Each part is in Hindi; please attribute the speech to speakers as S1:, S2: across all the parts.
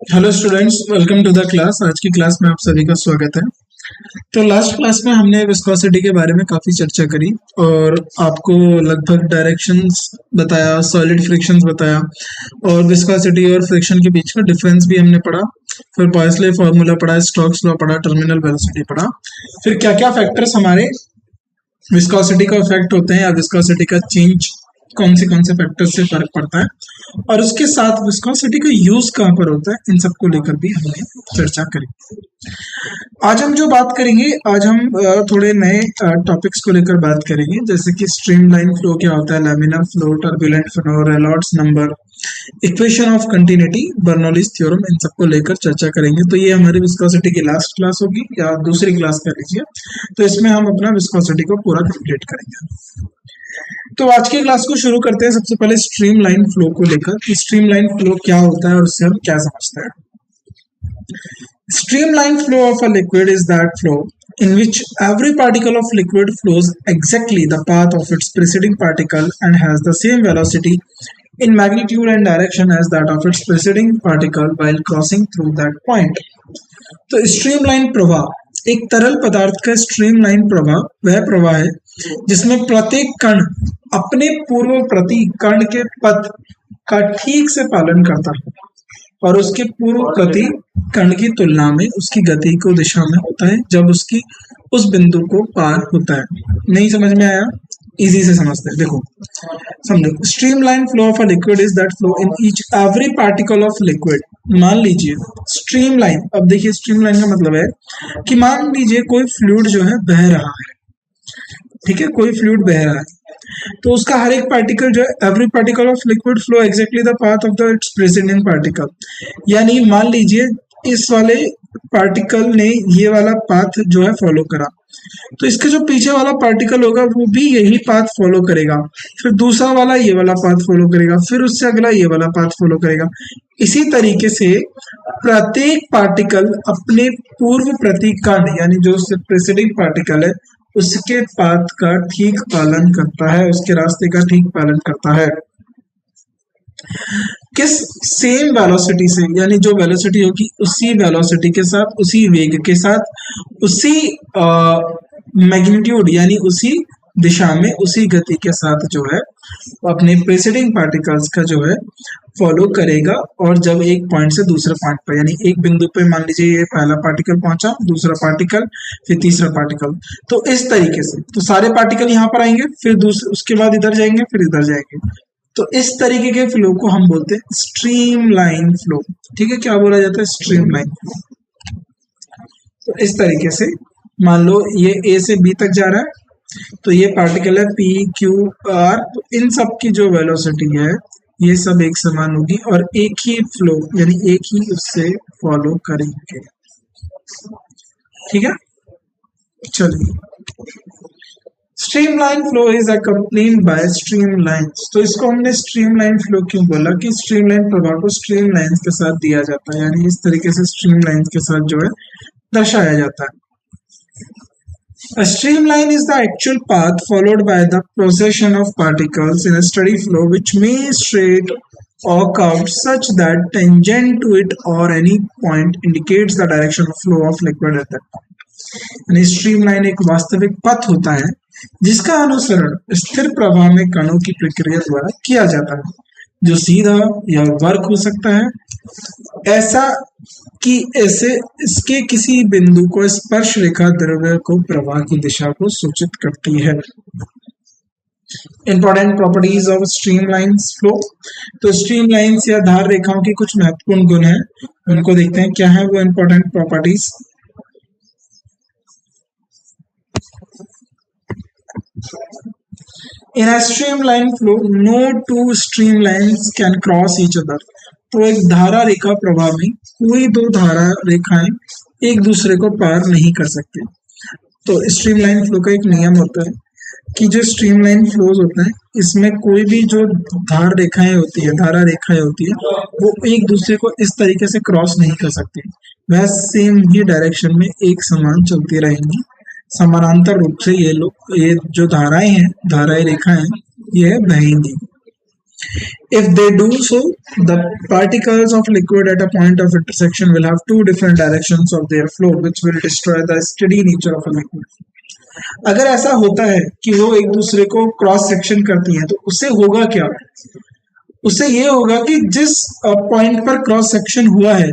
S1: Hello students, welcome to the class. आज की क्लास में आप सभी का स्वागत है। तो लास्ट क्लास में हमने विस्कोसिटी के बारे में काफ़ी चर्चा करी और आपको लगभग डायरेक्शंस बताया, सॉलिड फ्रिक्शंस बताया और विस्कोसिटी और फ्रिक्शन के बीच का डिफरेंस भी हमने पढ़ा। फिर पॉइसले फार्मूला पढ़ा, स्टोक्स लॉ पढ़ा, टर्मिनल वेलोसिटी पढ़ा। फिर क्या क्या फैक्टर्स हमारे विस्कोसिटी का इफेक्ट होते हैं या विस्कोसिटी का चेंज कौन से फैक्टर से फर्क पड़ता है और उसके साथ विस्कोसिटी का यूज कहाँ पर होता है, इन सबको लेकर भी हमने चर्चा करी। आज हम जो बात करेंगे, आज हम थोड़े नए टॉपिक्स को लेकर बात करेंगे, जैसे कि स्ट्रीमलाइन फ्लो क्या होता है, laminar flow, turbulent flow, Reynolds number, equation of continuity, Bernoulli's theorem, इन सबको लेकर चर्चा करेंगे। तो ये हमारी विस्कोसिटी की लास्ट क्लास होगी या दूसरी क्लास कर लीजिए। तो इसमें हम अपना विस्कोसिटी को पूरा कंप्लीट करेंगे। तो आज की क्लास को शुरू करते हैं सबसे पहले स्ट्रीमलाइन फ्लो को लेकर कि स्ट्रीमलाइन फ्लो क्या होता है और उससे हम क्या समझते हैं। Streamline flow of a liquid is that flow in which every particle of liquid flows exactly the path of its preceding particle and has the same velocity in magnitude and direction as that of its preceding particle while crossing through that point. तो स्ट्रीमलाइन प्रवाह, एक तरल पदार्थ का स्ट्रीमलाइन प्रवाह वह प्रवाह है जिसमें प्रत्येक कण अपने पूर्ववर्ती कण के पथ का ठीक से पालन करता है और उसके पूर्व गति कण की तुलना में उसकी गति को दिशा में होता है जब उसकी उस बिंदु को पार होता है। नहीं समझ में आया? इजी से समझते हैं, देखो समझो। Streamline flow of a liquid is that flow in each every particle of liquid. मान लीजिए स्ट्रीमलाइन, अब देखिए स्ट्रीमलाइन का मतलब है कि मान लीजिए कोई फ्लूइड जो है बह रहा है, ठीक है, कोई फ्लूइड बह रहा है तो उसका हर एक पार्टिकल जो है, every particle of liquid flow exactly the path of the it's president particle. यानी मान लीजिए इस वाले पार्टिकल ने ये वाला पाथ जो है फॉलो करा, तो इसके जो पीछे वाला पार्टिकल होगा वो भी यही पाथ फॉलो करेगा, फिर दूसरा वाला ये वाला पाथ फॉलो करेगा, फिर उससे अगला ये वाला पाथ फॉलो करेगा। इसी तरीके से प्रत्येक पार्टिकल अपने पूर्व प्रति कण यानी जो उससे प्रेसिडिंग पार्टिकल है उसके पाथ का ठीक पालन करता है, उसके रास्ते का ठीक पालन करता है। किस सेम वेलोसिटी से, यानी जो वेलोसिटी होगी उसी वेलोसिटी के साथ, उसी वेग के साथ, उसी मैग्नीट्यूड यानी उसी दिशा में, उसी गति के साथ जो है अपने प्रेसिडिंग पार्टिकल्स का जो है फॉलो करेगा। और जब एक पॉइंट से दूसरे पॉइंट पर, यानी एक बिंदु पे मान लीजिए ये पहला पार्टिकल पहुंचा, दूसरा पार्टिकल, फिर तीसरा पार्टिकल, तो इस तरीके से तो सारे पार्टिकल यहाँ पर आएंगे, फिर दूसरे उसके बाद इधर जाएंगे, फिर इधर जाएंगे। तो इस तरीके के फ्लो को हम बोलते हैं स्ट्रीमलाइन फ्लो। ठीक है, क्या बोला जाता है? Streamline flow. तो इस तरीके से मान लो ये ए से बी तक जा रहा है, तो ये पार्टिकल है पी क्यू आर, तो इन सब की जो वेलोसिटी है ये सब एक समान होगी और एक ही फ्लो यानी एक ही उससे फॉलो करेंगे। ठीक है, चलिए। Streamline flow is accompanied by streamlines. तो इसको हमने स्ट्रीमलाइन फ्लो क्यों बोला कि स्ट्रीमलाइन प्रवाह को स्ट्रीमलाइंस के साथ दिया जाता है, यानी इस तरीके से स्ट्रीमलाइंस के साथ जो है दर्शाया जाता है। A streamline is the actual path followed by the procession of particles in a steady flow which may straight or curved such that tangent to it or any point indicates the direction of flow of liquid at that point. यानी स्ट्रीमलाइन एक वास्तविक पथ होता है जिसका अनुसरण स्थिर प्रवाह में कणों की प्रक्रिया द्वारा किया जाता है, जो सीधा या वर्क हो सकता है, ऐसा कि ऐसे इसके किसी बिंदु को स्पर्श रेखा द्रव्य को प्रवाह की दिशा को सूचित करती है। Important properties of streamlines flow. तो स्ट्रीमलाइंस या धार रेखाओं की कुछ महत्वपूर्ण गुण हैं, उनको देखते हैं क्या है वो important properties. In a streamline flow, no two streamlines can cross each other. तो एक धारा रेखा प्रवाह में कोई दो धारा रेखाएं एक दूसरे को पार नहीं कर सकते। तो स्ट्रीमलाइन फ्लो का एक नियम होता है कि जो स्ट्रीमलाइन फ्लोज होता है इसमें कोई भी जो धारा रेखाएं होती है वो एक दूसरे को इस तरीके से क्रॉस नहीं कर सकती, वह सेम ही डायरेक्शन में एक समान चलती रहेंगी, समानांतर रूप से ये जो धाराएं रेखाएं ये बहेंगी। If they do so, the particles of liquid at a point of intersection will have two different directions of their flow, which will destroy the steady nature of a liquid. अगर ऐसा होता है कि वो एक दूसरे को क्रॉस सेक्शन करती हैं, तो उससे होगा क्या? उससे ये होगा कि जिस पॉइंट पर क्रॉस सेक्शन हुआ है,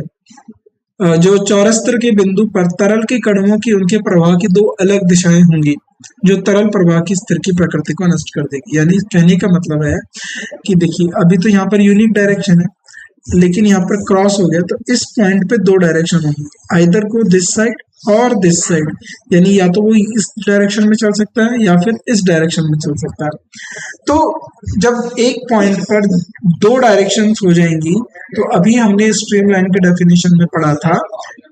S1: जो चौरस्त्र के बिंदु पर तरल के कणों की उनके प्रवाह की दो अलग दिशाएं होंगी, जो तरल प्रवाह की स्थिर की प्रकृति को नष्ट कर देगी। यानी कहने का मतलब है कि देखिए, अभी तो यहाँ पर यूनिक डायरेक्शन है, लेकिन यहाँ पर क्रॉस हो गया, तो इस पॉइंट पे दो डायरेक्शन होंगी, आइदर को दिस साइड और दिस साइड, यानी या तो वो इस डायरेक्शन में चल सकता है या फिर इस डायरेक्शन में चल सकता है। तो जब एक पॉइंट पर दो डायरेक्शंस हो जाएंगी, तो अभी हमने स्ट्रीमलाइन के डेफिनेशन में पढ़ा था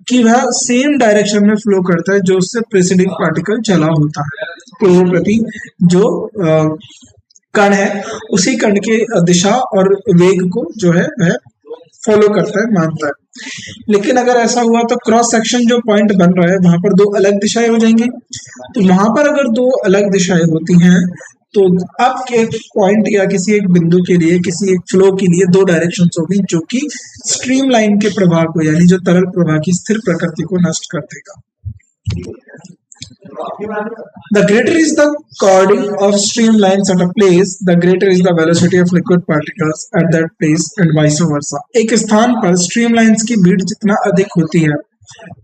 S1: कि वह सेम डायरेक्शन में फ्लो करता है जो उससे प्रेसिडिंग पार्टिकल चला होता है। पूर्व प्रति जो कण है, उसी कण के दिशा और वेग को जो है वह फॉलो करता है, मानता है। लेकिन अगर ऐसा हुआ तो क्रॉस सेक्शन जो पॉइंट बन रहा है वहां पर दो अलग दिशाएं हो जाएंगी। तो वहां पर अगर दो अलग दिशाएं होती हैं, तो अब एक पॉइंट या किसी एक बिंदु के लिए, किसी एक फ्लो के लिए दो डायरेक्शंस होगी, जो कि स्ट्रीमलाइन के प्रवाह को, यानी जो तरल प्रवाह की स्थिर प्रकृति को नष्ट कर देगा। The greater is the chording of streamlines at a place, the greater is the velocity of liquid particles at that place and vice versa. एक स्थान पर streamlines की भीड़ जितना अधिक होती है,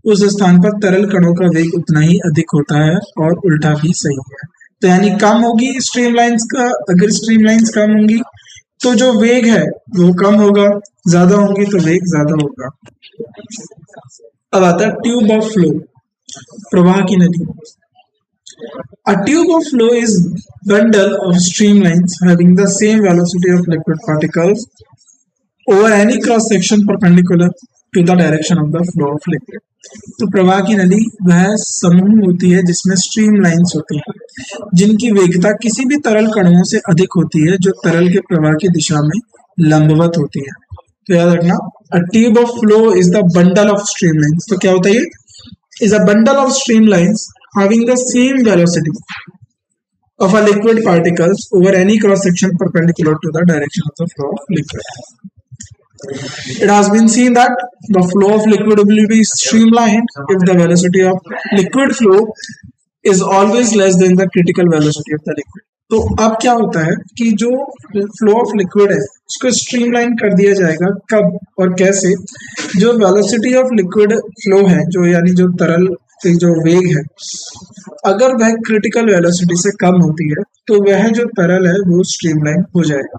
S1: उस स्थान पर तरल कणों का वेग उतना ही अधिक होता है, और उल्टा भी सही है। तो यानी कम होगी स्ट्रीमलाइंस का, अगर स्ट्रीमलाइंस कम होंगी तो जो वेग है वो कम होगा, ज्यादा होंगी तो वेग ज्यादा होगा। अब आता है ट्यूब ऑफ फ्लो, प्रवाह की नदी। A tube of flow is bundle of streamlines having the same velocity of liquid particles over any cross section perpendicular to the direction of the flow of liquid. तो प्रवाह की नदी वह समूह होती है जिसमें स्ट्रीमलाइंस होती हैं, जिनकी वेगता किसी भी तरल कणों से अधिक होती है जो तरल के प्रवाह की दिशा में लंबवत होती है। तो याद रखना, a tube of flow is the bundle of streamlines। तो क्या होता है ये? Is a bundle of streamlines having the same velocity of a liquid particles over any cross section perpendicular to the direction of the flow of liquid. It has been seen that the flow of liquid will be streamlined if the velocity of liquid flow is always less than the critical velocity of the liquid. तो अब क्या होता है कि जो फ्लो ऑफ लिक्विड है उसको स्ट्रीमलाइन कर दिया जाएगा। कब और कैसे? जो वेलोसिटी ऑफ लिक्विड फ्लो है, जो यानी जो तरल की जो वेग है, अगर वह क्रिटिकल वेलोसिटी से कम होती है तो वह जो तरल है वो स्ट्रीमलाइन हो जाएगा।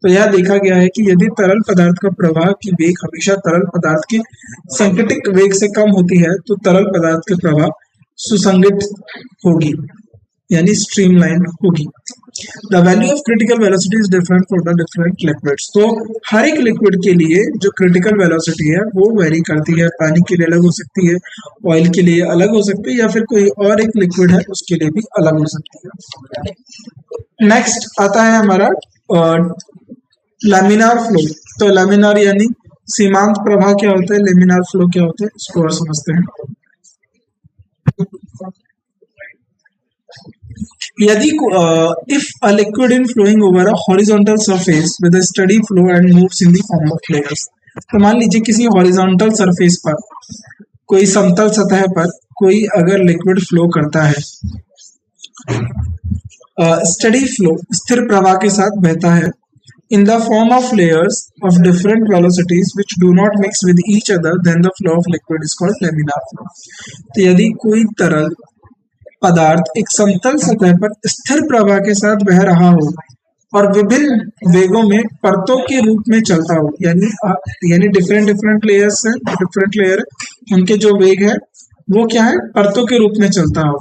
S1: तो यह देखा गया है कि यदि तरल पदार्थ का प्रवाह की वेग हमेशा तरल पदार्थ की संगतिक वेग से कम होती है, तो तरल पदार्थ के प्रवाह सुसंगत होगी, यानी स्ट्रीमलाइन होगी। The value of critical velocity is different for the different liquids. तो हर एक लिक्विड के लिए जो क्रिटिकल वेलोसिटी है वो वेरी करती है। पानी के लिए अलग हो सकती है, ऑयल के लिए अलग हो सकती है, या फिर कोई और एक लिक्विड है उसके लिए भी अलग हो सकती है। नेक्स्ट आता है हमारा लैमिनार फ्लो। तो लैमिनार यानी सीमांत प्रवाह क्या होता है, लेमिनार फ्लो क्या होता है, इसको और समझते हैं। यदि if a liquid in flowing over a horizontal surface with a steady flow and moves in the form of layers, तो मान लीजिए किसी हॉरिजॉन्टल सरफेस पर, कोई समतल सतह पर कोई अगर लिक्विड फ्लो करता है, स्टडी फ्लो स्थिर प्रवाह के साथ बहता है, in the form of layers of different velocities which do not mix with each other, then the flow of liquid is called laminar flow। तो यदि कोई तरल पदार्थ एक समतल सतह पर स्थिर प्रवाह के साथ बह रहा हो और विभिन्न वेगों में परतों के रूप में चलता हो, यानी डिफरेंट लेयर्स हैं, डिफरेंट लेयर उनके जो वेग है वो क्या है, परतों के रूप में चलता हो,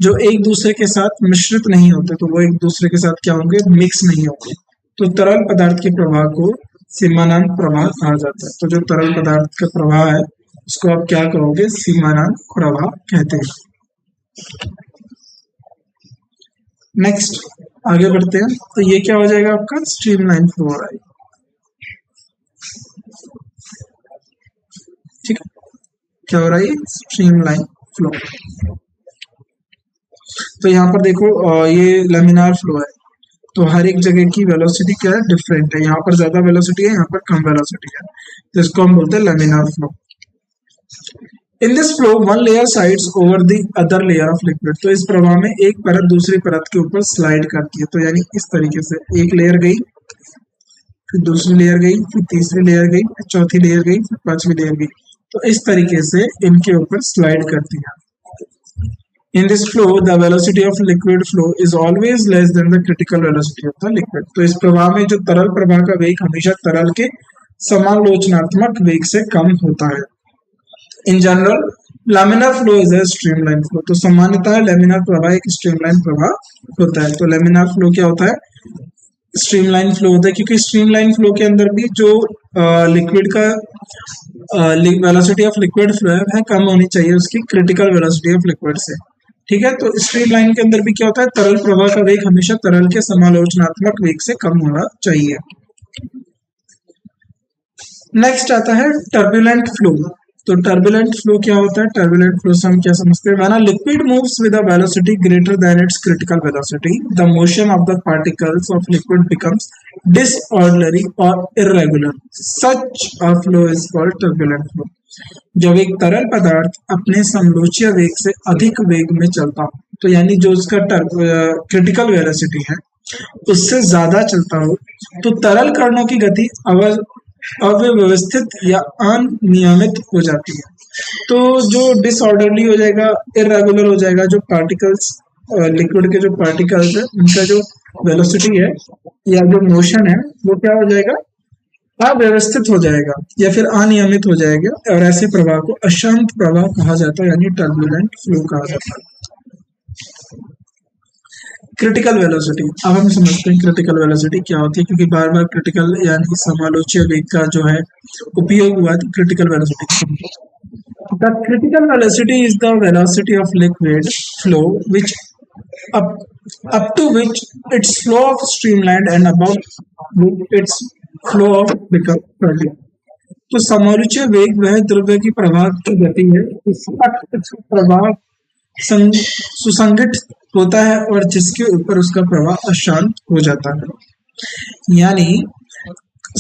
S1: जो एक दूसरे के साथ मिश्रित नहीं होते, तो वो एक दूसरे के साथ क्या होंगे, मिक्स नहीं होंगे। तो तरल पदार्थ के प्रवाह को सीमानांत प्रवाह कहा जाता है। तो जो तरल पदार्थ का प्रवाह है उसको आप क्या कहोगे, सीमानांत प्रवाह कहते हैं। नेक्स्ट आगे बढ़ते हैं। तो ये क्या हो जाएगा आपका, स्ट्रीमलाइन फ्लो हो रहा है। ठीक है, क्या हो रहा है, स्ट्रीमलाइन फ्लो। तो यहाँ पर देखो ये लैमिनार फ्लो है। तो हर एक जगह की वेलोसिटी क्या है, डिफरेंट है। यहाँ पर ज्यादा वेलोसिटी है, यहाँ पर कम वेलोसिटी है, तो इसको हम बोलते हैं laminar flow. In this flow one layer sides over the other layer of liquid, तो इस प्रवाह में एक परत दूसरी परत के ऊपर स्लाइड करती है। तो यानी इस तरीके से एक लेयर गई, फिर दूसरी लेयर गई, फिर तीसरी लेयर गई, फिर चौथी लेयर गई, फिर पांचवी लेयर गई, तो इस तरीके से इनके ऊपर स्लाइड करती है। In this flow, the velocity of liquid flow is always less than the critical velocity of the liquid. तो इस प्रवाह में जो तरल प्रवाह का वेग हमेशा तरल के समालोचनात्मक वेग से कम होता है। In general, laminar flow is a streamline flow. तो सामान्यतः laminar प्रवाह एक streamline प्रवाह होता है। तो laminar flow क्या होता है, स्ट्रीमलाइन फ्लो होता है, क्योंकि स्ट्रीमलाइन फ्लो के अंदर भी जो लिक्विड का वेलोसिटी ऑफ लिक्विड फ्लो है वह कम होनी चाहिए उसकी क्रिटिकल वेलोसिटी ऑफ लिक्विड से। ठीक है, तो स्ट्रीमलाइन के अंदर भी क्या होता है, तरल प्रवाह का वेग हमेशा तरल के समालोचनात्मक वेग से कम होना चाहिए। नेक्स्ट आता है टर्बुलेंट फ्लो। तो टर्बुलेंट फ्लो क्या होता है, टर्बुलेंट फ्लो से हम क्या समझते हैं, when a liquid moves with a velocity greater than its critical velocity, the motion of the particles of liquid becomes disorderly और irregular, such a flow is called turbulent flow. जब एक तरल पदार्थ अपने समलोचीय वेग से अधिक वेग में चलता हो, तो यानी जो उसका क्रिटिकल वेलोसिटी है उससे ज्यादा चलता हो, तो तरल कणों की गति अव्यवस्थित या अनियमित हो जाती है। तो जो डिसऑर्डरली हो जाएगा, इरेगुलर हो जाएगा, जो पार्टिकल्स लिक्विड के जो पार्टिकल्स है उनका जो वेलोसिटी है या जो मोशन है वो क्या हो जाएगा, अव्यवस्थित हो जाएगा या फिर अनियमित हो जाएगा, और ऐसे प्रवाह को अशांत प्रवाह कहा जाता है, यानी टर्बुलेंट फ्लो कहा जाता है। क्रिटिकल वेलोसिटी, अब हम समझते हैं क्रिटिकल वेलोसिटी क्या होती है, क्योंकि बार बार क्रिटिकल यानी समालोच्य वेग का जो है उपयोग हुआ, तो critical velocity, the critical velocity is the velocity of liquid flow which up to which its flow of streamlined and above which its flow of liquid। तो समालोच्य वेग वह द्रव्य की प्रवाह की गति है इस तक प्रवाह सुसंगठित होता है और जिसके ऊपर उसका प्रवाह अशांत हो जाता है। यानी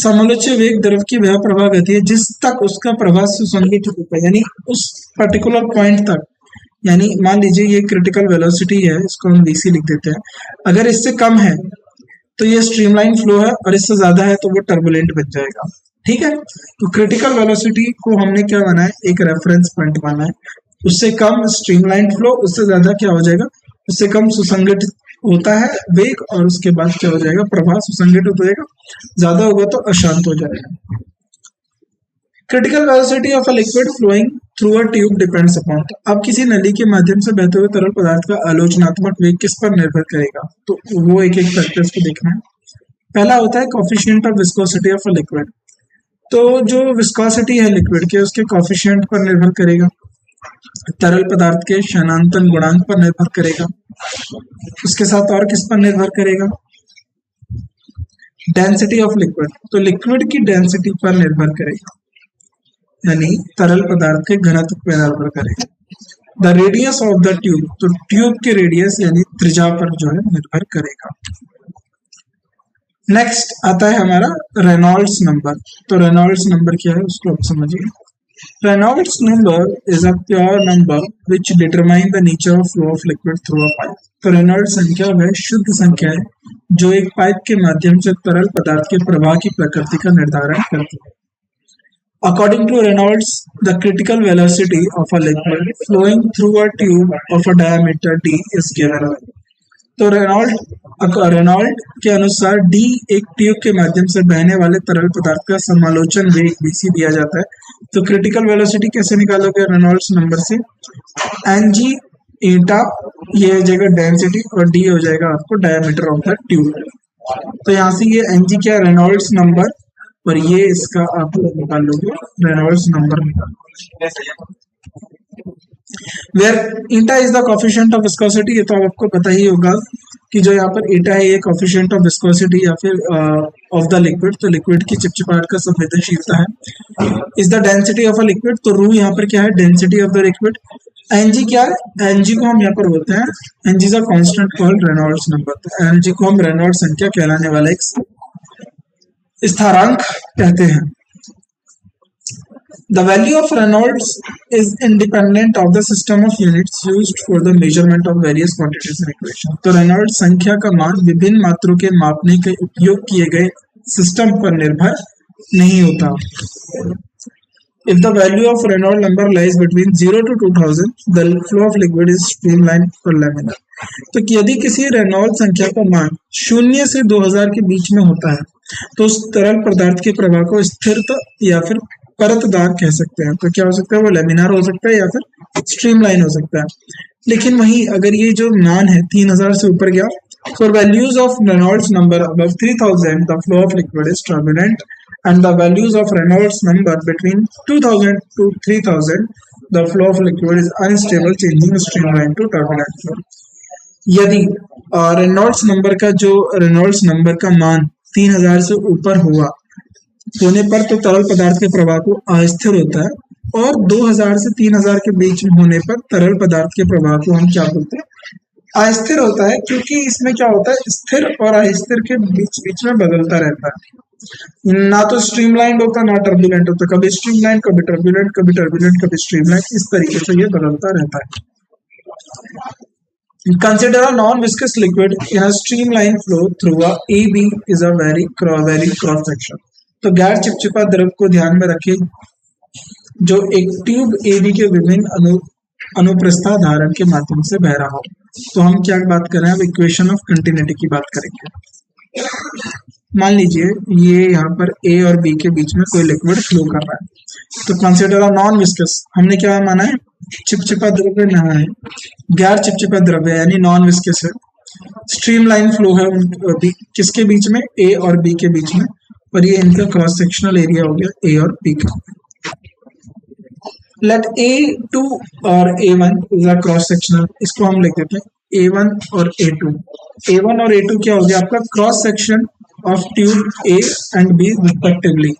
S1: समालोच्य वेग द्रव की वह प्रवाह गति है जिस तक उसका प्रवाह सुसंगठित होता है, यानी उस पर्टिकुलर पॉइंट तक। यानी मान लीजिए ये क्रिटिकल वेलोसिटी है, इसको हम वीसी लिख देते हैं, अगर इससे कम है तो ये स्ट्रीमलाइन फ्लो है, और इससे ज्यादा है तो वो टर्बुलेंट बन जाएगा। ठीक है, तो क्रिटिकल वेलोसिटी को हमने क्या माना है, एक रेफरेंस पॉइंट माना है, उससे कम स्ट्रीमलाइन फ्लो, उससे ज्यादा क्या हो जाएगा, उससे कम सुसंगठित होता है वेग, और उसके बाद क्या हो जाएगा, प्रवाह सुसंगठित हो जाएगा, ज्यादा होगा तो अशांत हो जाएगा। Critical velocity of a liquid flowing through a tube depends upon, अब किसी नली के माध्यम से बहते हुए तरल पदार्थ का आलोचनात्मक वेग किस पर निर्भर करेगा, तो वो एक एक फैक्टर्स को देखना है। पहला होता है coefficient of viscosity of a liquid, तो जो विस्कोसिटी है लिक्विड के उसके कोफिशिएंट पर निर्भर करेगा, तरल पदार्थ के शनांतन गुणांक पर निर्भर करेगा, उसके साथ और किस पर निर्भर करेगा, डेंसिटी ऑफ लिक्विड, तो लिक्विड की डेंसिटी पर निर्भर करेगा, यानी तरल पदार्थ के घनत्व पर निर्भर करेगा। The radius of the tube, तो ट्यूब के रेडियस यानी त्रिज्या पर जो है निर्भर करेगा। नेक्स्ट आता है हमारा रेनॉल्ड्स नंबर, तो रेनॉल्ड्स नंबर क्या है उसको आप समझिए। Reynolds number is a pure number which determine the nature of flow of liquid through a pipe, तो रेनॉल्ड्स संख्या वह शुद्ध संख्या है जो एक पाइप के माध्यम से तरल पदार्थ के प्रवाह की प्रकृति का निर्धारण करती है। According to Reynolds, the critical velocity of a liquid flowing through a tube of a diameter d is given. तो रेनॉल्ड के अनुसार d एक ट्यूब के माध्यम से बहने वाले तरल पदार्थ का समालोचन वेग bc दिया जाता है। तो क्रिटिकल वेलोसिटी कैसे निकालोगे रेनॉल्ड्स नंबर से, ng ईटा ये हो जाएगा डेंसिटी और d हो जाएगा आपको डायमीटर ऑफ द ट्यूब। तो यहाँ से ये ng क्या रेनॉल्ड्स नंबर और ये इसका आप निकाल लोगे रेनॉल्ड्स नंबर निकाल। Where eta is the coefficient of viscosity, ये तो आपको पता ही होगा कि जो यहाँ पर ईटा है ये कोफिशिएंट ऑफ विस्कोसिटी या फिर ऑफ द लिक्विड, तो लिक्विड की चिपचिपाहट का संवेदनशीलता है। Is the density of a liquid, तो रू यहाँ पर क्या है density of the liquid, N G क्या है? एनजी को हम यहाँ पर बोलते हैं N G is a constant called Reynolds number. तो एनजी को हम रेनॉल्ड्स संख्या कहलाने वाला एक स्थिरांक कहते हैं। The value of Reynolds is independent of the system of units used for the measurement of various quantities in equation. तो रेनॉल्ड्स संख्या का मान विभिन्न मात्रों के मापने के उपयोग किए गए सिस्टम पर निर्भर नहीं होता। If the value of Reynolds number lies between 0 to 2000, the flow of liquid is streamlined or laminar. तो यदि किसी रेनॉल्ड्स संख्या का मान 0 से 2000 के बीच में होता है तो उस तरल पदार्थ के प्रवाह को स्थिर या फिर परतदार कह सकते हैं। तो क्या हो सकता है? वो लेमिनार हो सकता है या फिर स्ट्रीमलाइन हो सकता है। लेकिन वहीं अगर ये जो मान है 3000 से ऊपर गया, for values of Reynolds number above 3000 the flow of liquid is turbulent, and the values of Reynolds number between 2000 to 3000 the flow of liquid is unstable, changing streamline to turbulent flow. यदि रेनॉल्ड्स नंबर का मान 3000 से ऊपर होने पर तो तरल पदार्थ के प्रवाह को अस्थिर होता है, और 2000 से 3000 के बीच में होने पर तरल पदार्थ के प्रवाह को हम क्या बोलते हैं? अस्थिर होता है, क्योंकि इसमें क्या होता है? स्थिर और अस्थिर के बीच बीच में बदलता रहता है, ना तो स्ट्रीमलाइन होता ना टर्बुलेंट होता, कभी स्ट्रीमलाइन कभी टर्बुलेंट कभी टर्बुलेंट कभी स्ट्रीमलाइन, इस तरीके से ये बदलता रहता है। Consider a non-viscous liquid in a streamline flow through a AB is a very cross section. तो गैर चिपचिपा द्रव को ध्यान में रखें जो एक ट्यूब AB के विभिन्न अनुप्रस्थ धारण के माध्यम से बह रहा हो। तो हम क्या बात कर रहे हैं? अब इक्वेशन ऑफ कंटिन्यूटी की बात करेंगे। मान लीजिए ये यहाँ पर A और B के बीच में कोई लिक्विड फ्लो कर रहा है। तो कंसिडर अ नॉन विस्कस, हमने क्या माना है? चिपचिपा द्रव्य ना है, गैर चिपचिपा द्रव्य यानी नॉन विस्कस है। स्ट्रीमलाइन फ्लो है किसके बीच में? A और B के बीच में, और ये इनका क्रॉस सेक्शनल एरिया हो गया A और B का। लेट A2 और A1 is a cross sectional, इसको हम लिख देते हैं A1 और A2। A1 और A2 क्या हो गया? आपका cross section of tube A and B respectively.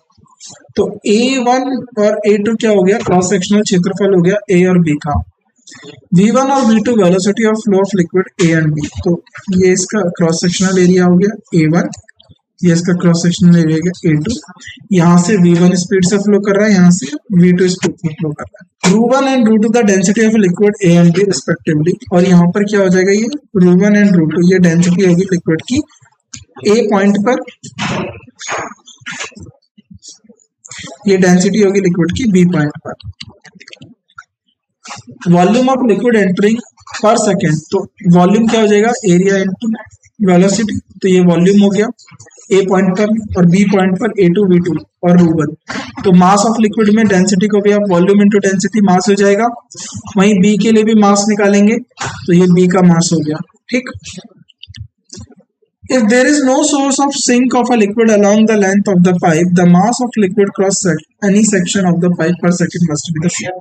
S1: तो A1 और A2 क्या हो गया? क्रॉस सेक्शनल क्षेत्रफल हो गया A और B का। V1 और V2 velocity of flow of liquid A and B। तो ये इसका क्रॉस सेक्शनल एरिया हो गया A1, ये इसका क्रॉस सेक्शनल एरिया हो गया A2। यहाँ से V1 स्पीड से फ्लो कर रहा है, यहाँ से V2 स्पीड से फ्लो कर रहा है। ρ1 and ρ2 the density of liquid A and B respectively, और यहाँ पर क्या हो जाएगा? ये ρ1 एंड ρ2 ये डेंसिटी होगी लिक्विड की A पॉइंट पर, ये डेंसिटी होगी लिक्विड की B पॉइंट पर। वॉल्यूम ऑफ लिक्विड एंटरिंग पर सेकेंड, तो वॉल्यूम क्या हो जाएगा? Area into velocity. तो ये वॉल्यूम हो गया A पॉइंट पर, और B पॉइंट पर A2 V2 और ρ1। तो मास ऑफ लिक्विड में डेंसिटी को भी आप वॉल्यूम इनटू डेंसिटी मास हो जाएगा। वहीं B के लिए भी मास निकालेंगे, तो ये B का मास हो गया। ठीक। If there is no source of sink of a liquid along the length of the pipe, the mass of liquid cross any section of the pipe per second must be the same.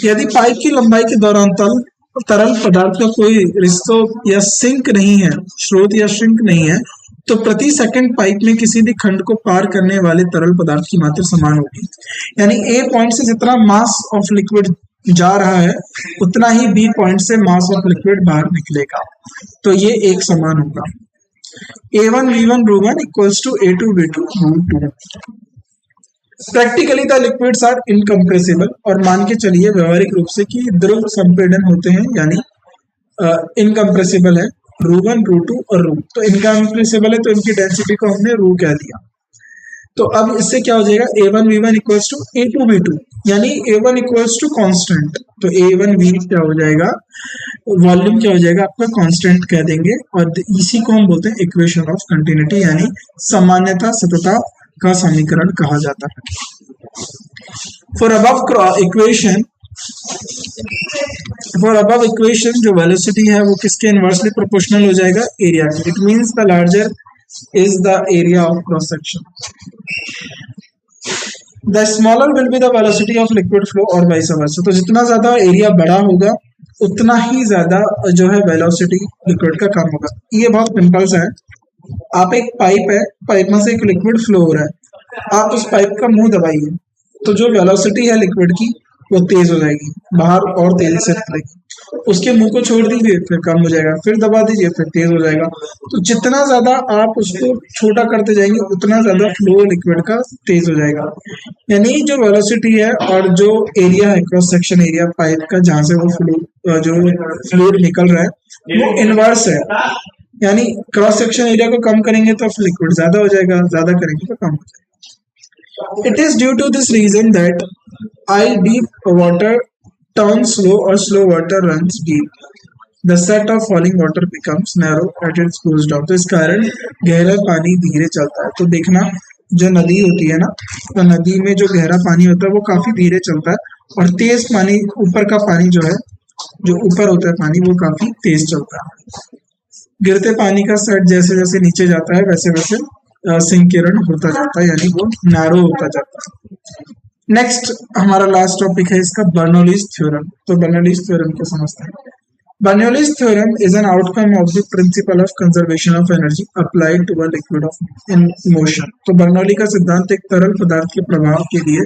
S1: यदि पाइप की लंबाई के दौरान तरल पदार्थ का कोई रिश्तो या सिंक नहीं है, स्रोत या सिंक नहीं है, तो प्रति सेकंड पाइप में किसी भी खंड को पार करने वाले तरल पदार्थ की मात्रा समान होगी। यानी A पॉइंट से जितना मास ऑफ लिक्विड जा रहा है उतना ही B पॉइंट से मास ऑफ लिक्विड बाहर निकलेगा। तो ये एक समान होगा। A1 V1 ρ1 equals to A2 V2 ρ2। Practically the liquids are incompressible, और मान के चलिए व्यवहारिक रूप से कि द्रव संपीड़न होते हैं, यानी इनकम्प्रेसिबल है ρ1 ρ2 और ρ। तो इनकम्प्रेसिबल है तो इनकी डेंसिटी को हमने ρ कह दिया। तो अब इससे क्या हो जाएगा? A1 V1 equals to A2 V2, यानी A1 इक्वल्स टू कांस्टेंट। तो A1 V क्या हो जाएगा? वॉल्यूम क्या हो जाएगा आपका? कांस्टेंट कह देंगे, और इसी को हम बोलते हैं इक्वेशन ऑफ कंटिन्यूटी, यानी सामान्यता सततता का समीकरण कहा जाता है। फॉर अबव इक्वेशन जो वेलोसिटी है वो किसके इनवर्सली प्रोपोर्शनल हो जाएगा? एरिया के। It means the larger is the area of cross section. The smaller will be the velocity of liquid flow or vice versa. तो जितना ज्यादा एरिया बड़ा होगा उतना ही ज्यादा जो है वेलोसिटी लिक्विड का कम होगा। ये बहुत सिंपल सा है। आप एक पाइप है, पाइप में से एक लिक्विड फ्लो हो रहा है, आप उस पाइप का मुंह दबाइए, तो जो वेलोसिटी है लिक्विड की वो तेज हो जाएगी, बाहर और तेजी से निकलेगी। उसके मुंह को छोड़ दीजिए, फिर कम हो जाएगा, फिर दबा दीजिए, फिर तेज हो जाएगा। तो जितना ज्यादा आप उसको छोटा करते जाएंगे उतना ज्यादा फ्लो लिक्विड का तेज हो जाएगा। यानी जो वेलोसिटी है और जो एरिया है, क्रॉस सेक्शन एरिया पाइप का जहां से वो फ्लो जो फ्लूइड निकल रहा है वो इनवर्स है। यानी क्रॉस सेक्शन एरिया को कम करेंगे तो लिक्विड ज्यादा हो जाएगा, ज्यादा करेंगे तो कम हो जाएगा। It is due to this reason that I deep water turn slow और slow water runs deep. The set of falling water becomes narrow at its close down. तो इस कारण गहरा पानी धीरे चलता है। तो देखना, जो नदी होती है ना, तो नदी में जो गहरा पानी होता है वो काफी धीरे चलता है, और तेज पानी, ऊपर का पानी जो है, जो ऊपर होता है पानी, वो काफी तेज चलता है। गिरते पानी का सेट जैसे जैसे नीचे जाता है वैसे वैसे संकीर्ण होता जाता है, यानी वो नैरो होता जाता है। नेक्स्ट हमारा लास्ट टॉपिक है इसका, बर्नौलीज थ्योरम। तो बर्नौलीज थ्योरम को समझते हैं। Bernoulli's theorem is an outcome of the principle of conservation of energy applied to a liquid of in motion. तो बर्नौली का सिद्धांत एक तरल पदार्थ के प्रभाव के लिए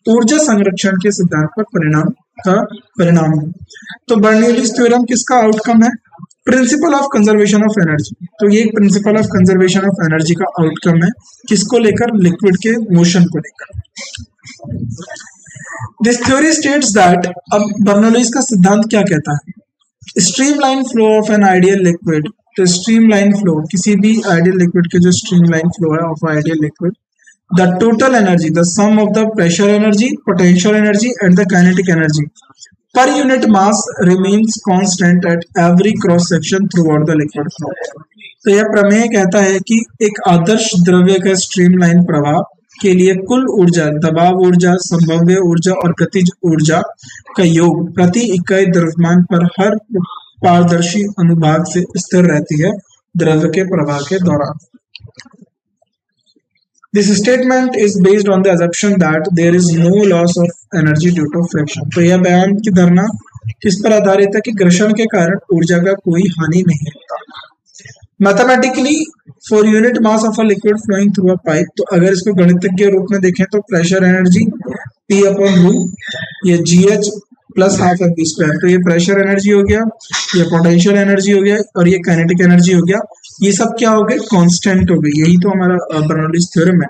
S1: ऊर्जा संरक्षण के सिद्धांत पर परिणाम है। तो बर्नौलीज थ्योरम किसका आउटकम है? Principle of conservation of energy. तो ये principle of conservation of energy का आउटकम है, किसको लेकर? लिक्विड के मोशन को लेकर। दिस थ्योरी स्टेट्स दैट, अब बर्नौलीज का सिद्धांत क्या कहता है? Streamline flow of an ideal liquid. तो स्ट्रीमलाइन फ्लो, किसी भी आइडियल लिक्विड के जो स्ट्रीमलाइन फ्लो है of ideal liquid, the total energy, the sum of the pressure energy, potential energy and the kinetic energy per unit mass remains constant eight every cross section through out the liquid flow. तो यह प्रमेय कहता है कि एक आदर्श द्रव्य का स्ट्रीमलाइन प्रवाह के लिए कुल ऊर्जा, दबाव ऊर्जा, संभाव्य ऊर्जा और गतिज ऊर्जा का योग प्रति इकाई द्रव्यमान पर हर पारदर्शी अनुभाग से स्थिर रहती है द्रव्य के प्रवाह के दौरान। This statement is based on the assumption that there is no loss of energy due to friction. तो यह बयान की धारणा किस पर आधारित है कि घर्षण के कारण ऊर्जा का कोई हानि नहीं होता। Mathematically for unit mass of a liquid flowing through a pipe, तो अगर इसको गणितज्ञ रूप में देखें तो pressure energy P upon rho, ये GH plus half M B square. तो ये प्रेशर एनर्जी हो गया, ये पोटेंशियल एनर्जी हो गया, और ये काइनेटिक एनर्जी हो गया। ये सब क्या हो गए? कांस्टेंट हो गए। यही तो हमारा बर्नौलीज थ्योरम है।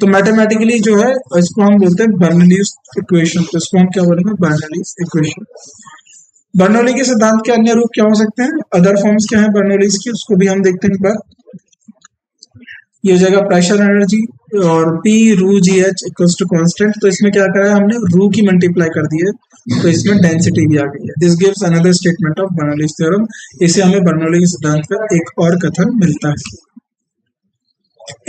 S1: तो मैथमेटिकली जो है इसको हम बोलते हैं बर्नौलीज इक्वेशन। तो इसको हम क्या बोलेंगे? Bernoulli's equation. बर्नौली के सिद्धांत के अन्य रूप क्या हो सकते हैं? अदर फॉर्म्स क्या है बर्नौलीज की, उसको भी हम देखते हैं एक बार। ये हो जाएगा प्रेशर एनर्जी और P rho G H equals to constant. तो इसमें क्या करा है हमने? रू की मल्टीप्लाई कर दी है, तो इसमें डेंसिटी भी आ गई है। This gives another statement of Bernoulli's theorem. इसे हमें बर्नौली के सिद्धांत का एक और कथन मिलता है।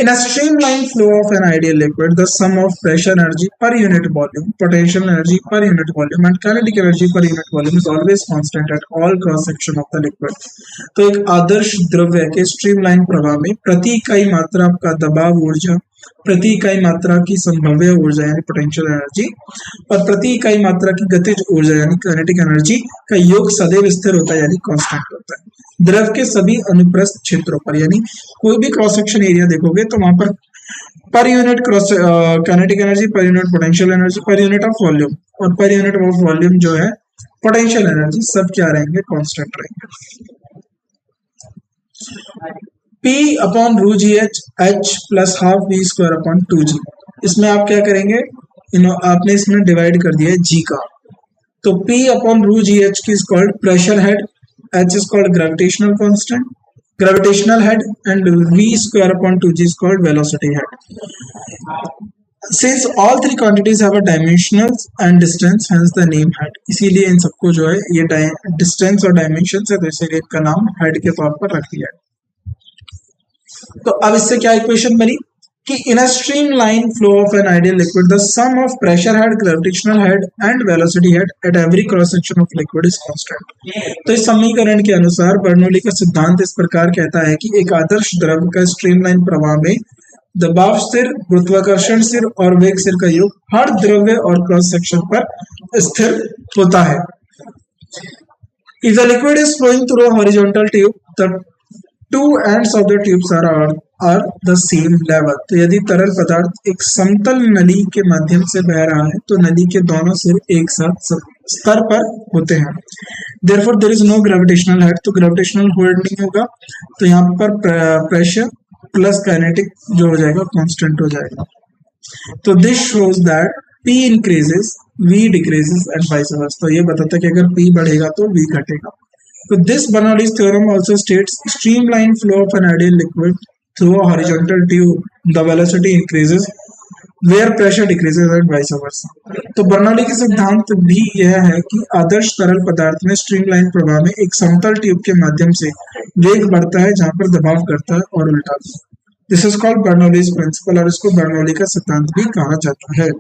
S1: In a streamlined flow of an ideal liquid, the sum of pressure energy per unit volume, potential energy per unit volume, and kinetic energy per unit volume is always constant at all cross section of the liquid. तो एक आदर्श द्रव्य के स्ट्रीमलाइन प्रवाह में प्रति इकाई मात्रा का दबाव ऊर्जा, प्रति इकाई मात्रा की संभाव्य ऊर्जा यानी पोटेंशियल एनर्जी, और प्रति इकाई मात्रा की गतिज ऊर्जा यानी काइनेटिक एनर्जी का योग सदैव स्थिर होता है, यानी कांस्टेंट होता है द्रव के सभी अनुप्रस्थ क्षेत्रों पर। यानी कोई भी क्रॉस सेक्शन एरिया देखोगे तो वहां per unit cross kinetic energy, per unit potential energy, per unit of volume, और पर यूनिट ऑफ वॉल्यूम जो है पोटेंशियल एनर्जी, सब क्या रहेंगे? कांस्टेंट रहेंगे। P upon rho G H H plus half V square upon 2g। इसमें आप क्या करेंगे? आपने इसमें डिवाइड कर दिया है g का। तो P upon rho G H की is called pressure head, H is called gravitational head, and V square upon 2g is called velocity head. Since all three quantities have a dimensional and distance, hence the name head. इसीलिए इन सबको जो है ये डिस्टेंस और डायमेंशन है, तो इसीलिए इनका नाम हेड के तौर पर रख दिया है। तो अब इससे क्या इक्वेशन बनी कि in a streamline flow of an ideal liquid the sum of pressure head, gravitational head and velocity head at every cross section of liquid is constant. तो इस समीकरण के अनुसार बर्नौली का सिद्धांत इस प्रकार कहता है कि एक आदर्श द्रव का स्ट्रीमलाइन प्रवाह में दबाव स्थिर, गुरुत्वाकर्षण स्थिर और वेग स्थिर का योग हर द्रव्य और क्रॉस सेक्शन पर स्थिर होता है। If the liquid is flowing through a horizontal tube, the two ends of the tubes are are the same level. तो यदि तरल पदार्थ एक समतल नली के माध्यम से बह रहा है तो नली के दोनों सिर एक साथ स्तर पर होते हैं। Therefore there is no gravitational head, तो ग्रेविटेशनल हेड नहीं होगा, तो यहाँ पर प्रेशर प्लस काइनेटिक जो हो जाएगा कांस्टेंट हो जाएगा। तो this shows that P increases, V decreases and vice versa। तो ये बताता है कि अगर P बढ़ेगा तो V घटेगा। तो this Bernoulli's theorem also states streamline flow of an ideal liquid through a horizontal tube, the velocity increases where pressure decreases and vice versa। तो बर्नौली के सिद्धांत भी यह है कि आदर्श तरल पदार्थ में स्ट्रीमलाइन प्रवाह में एक समतल ट्यूब के माध्यम से वेग बढ़ता है जहां पर दबाव करता है और उल्टा। This is called Bernoulli's principle और इसको बर्नौली का सिद्धांत भी कहा जाता है।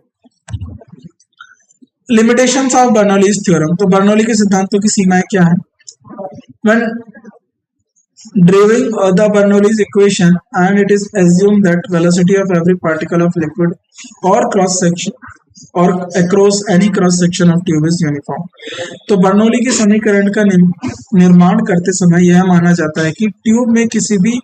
S1: Limitations of Bernoulli's theorem. तो बर्नौली के सिद्धांतों की सीमाएं क्या है? When deriving the Bernoulli's equation, and it is assumed that velocity of every particle of liquid or cross section or across any cross section of tube is uniform। तो बर्नौली के समीकरण का निर्माण करते समय यह माना जाता है कि ट्यूब में किसी भी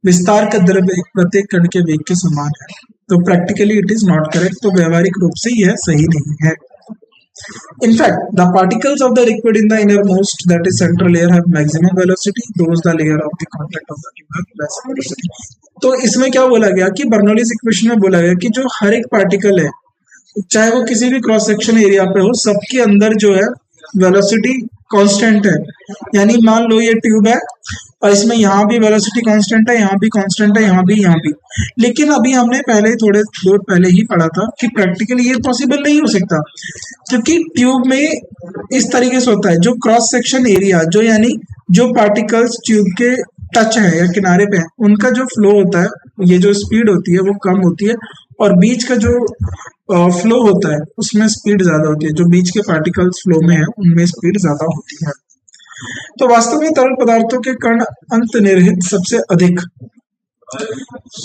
S1: विस्तार का द्रव्य प्रत्येक कण के वेग के समान है। तो practically it is not correct, तो व्यवहारिक रूप से यह सही नहीं है। In fact, the particles of the liquid in the innermost, that is central layer, have maximum velocity. Those the layer of the contact of the tube have less velocity। तो इसमें क्या बोला गया कि बर्नौलीज इक्वेशन में बोला गया कि जो हर एक पार्टिकल है, चाहे वो किसी भी क्रॉस सेक्शन एरिया पे हो, सबके अंदर जो है वेलोसिटी कांस्टेंट है। यानी मान लो ये ट्यूब है और इसमें यहाँ भी वेलोसिटी कांस्टेंट है, यहाँ भी कांस्टेंट है, यहाँ भी। लेकिन अभी हमने पहले थोड़े देर पहले ही पढ़ा था कि प्रैक्टिकली ये पॉसिबल नहीं हो सकता, क्योंकि ट्यूब में इस तरीके से होता है जो क्रॉस सेक्शन एरिया, जो यानी जो पार्टिकल्स ट्यूब के टच है या किनारे पे है, उनका जो फ्लो होता है, ये जो स्पीड होती है वो कम होती है, और बीच का जो फ्लो होता है उसमें स्पीड ज्यादा होती है। जो बीच के पार्टिकल्स फ्लो में है उनमें स्पीड ज्यादा होती है। तो वास्तव में तरल पदार्थों के कण अंतर्निहित सबसे अधिक,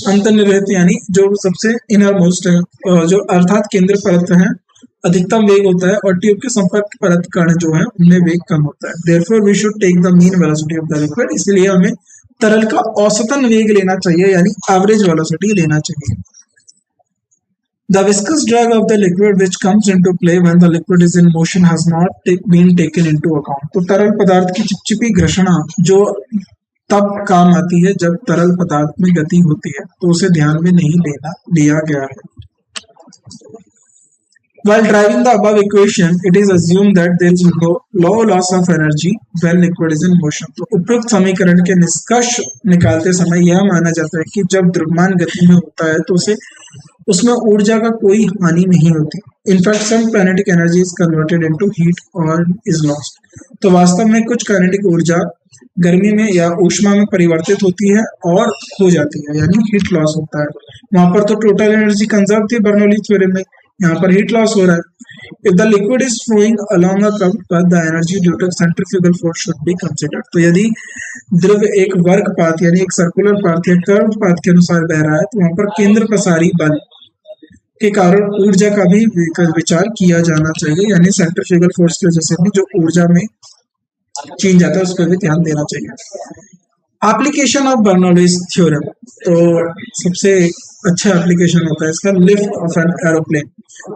S1: अंतर्निहित यानी जो सबसे इनर मोस्ट है, जो अर्थात केंद्र परत है, अधिकतम वेग होता है, और ट्यूब के संपर्क परत कण जो है उनमें वेग कम होता है। Therefore we should take the mean velocity of the liquid. इसलिए हमें तरल का औसतन वेग लेना चाहिए, यानी एवरेज वेलोसिटी लेना चाहिए। The viscous drag of the liquid which comes into play when the liquid is in motion has not been taken into account। तो तरल पदार्थ की चिपचिपी घर्षणा जो तब काम आती है जब तरल पदार्थ में गति होती है, तो उसे ध्यान में नहीं लिया गया है। While driving the above equation, it is assumed that there is low loss of energy when liquid is in motion। तो उपयुक्त समीकरण के निष्कर्ष निकालते समय यह माना जाता है कि जब द्रव्यमान गति में होता है तो उसमें ऊर्जा का कोई हानि नहीं होती। In fact some kinetic energy is converted into heat और इज लॉस्ट। तो वास्तव में कुछ काइनेटिक ऊर्जा गर्मी में या ऊष्मा में परिवर्तित होती है और खो जाती है, यानी हीट लॉस होता है। वहां पर तो टोटल एनर्जी कंजर्व थी बर्नौली थ्योरम में, यहाँ पर हीट लॉस हो रहा है। If the liquid is flowing along a curve path, the energy due to centrifugal force should be considered. तो यदि द्रव्य एक वर्ग पाथ यानी एक सर्कुलर पाथ या कर्व पाथ के अनुसार बह रहा है, तो वहां पर केंद्र पसारी बल के कारण ऊर्जा का भी विचार किया जाना चाहिए, यानी सेंट्रीफ्यूगल फोर्स की वजह से भी जो ऊर्जा में चेंज आता है उस पर भी ध्यान देना चाहिए। Application of Bernoulli's theorem. तो सबसे अच्छा एप्लीकेशन होता है इसका लिफ्ट ऑफ एन एरोप्लेन।